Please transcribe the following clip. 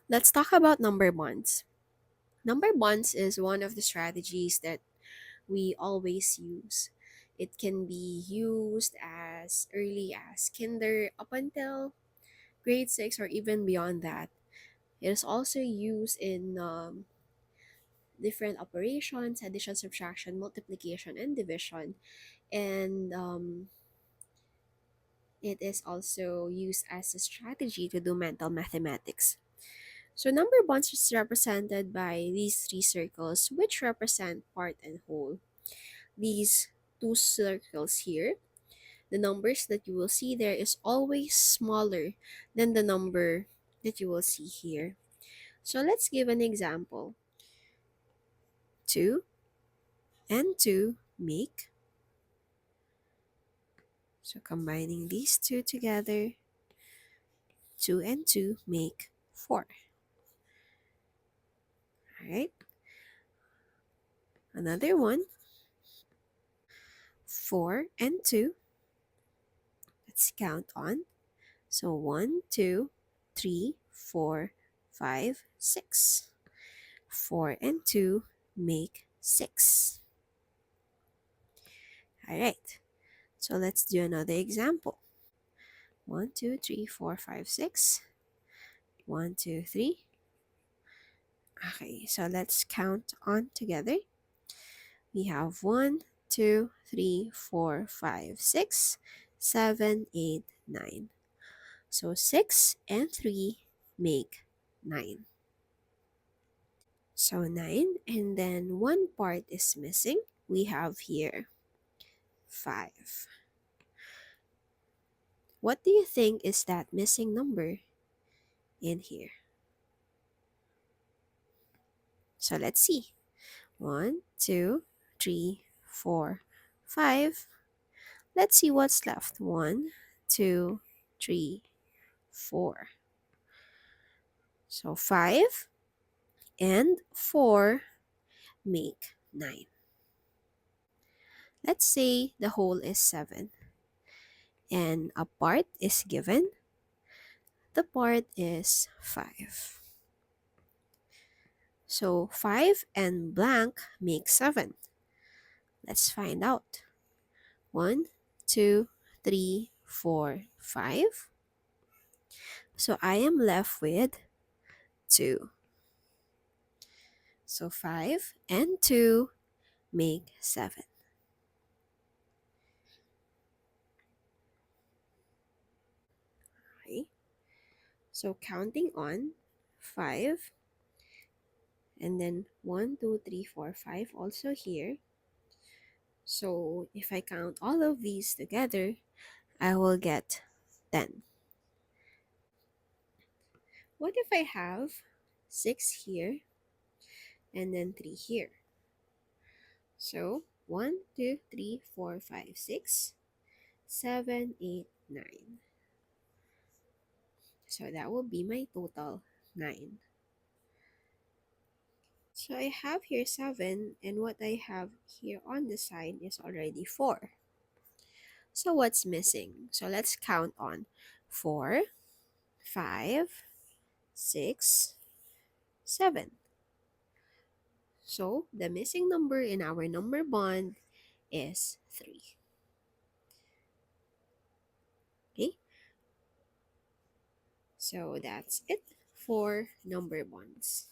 Let's talk about number bonds. Number bonds is one of the strategies that we always use. It can be used as early as kinder up until grade 6 or even beyond that. It is also used in different operations: addition, subtraction, multiplication, and division. And it is also used as a strategy to do mental mathematics. So number bonds is represented by these three circles, which represent part and whole. These two circles here, the numbers that you will see there is always smaller than the number that you will see here. So let's give an example. 2 and 2 make, so combining these two together, 2 and 2 make 4. Alright, another one. 4 and 2, let's count on. So 1, 2, 3, 4, 5, 6. 4 and 2 make 6. Alright, so let's do another example. 1, 2, 3, 4, 5, 6. 1, 2, 3. Okay, so let's count on together. We have 1, 2, 3, 4, 5, 6, 7, 8, 9. So 6 and 3 make 9. So 9, and then one part is missing. We have here 5. What do you think is that missing number in here? So let's see. 1, 2, 3, 4, 5. Let's see what's left. 1, 2, 3, 4. So 5 and 4 make 9. Let's say the whole is 7 and a part is given. The part is 5. So 5 and blank make 7. Let's find out. 1, 2, 3, 4, 5. So I am left with 2. So 5 and 2 make 7. Okay. So counting on 5 and then 1, 2, 3, 4, 5 also here. So if I count all of these together, I will get 10. What if I have 6 here and then 3 here? So 1, 2, 3, 4, 5, 6, 7, 8, 9. So that will be my total 9. So I have here 7, and what I have here on the side is already 4. So what's missing? So let's count on 4, 5, 6, 7. So the missing number in our number bond is 3. Okay, so that's it for number bonds.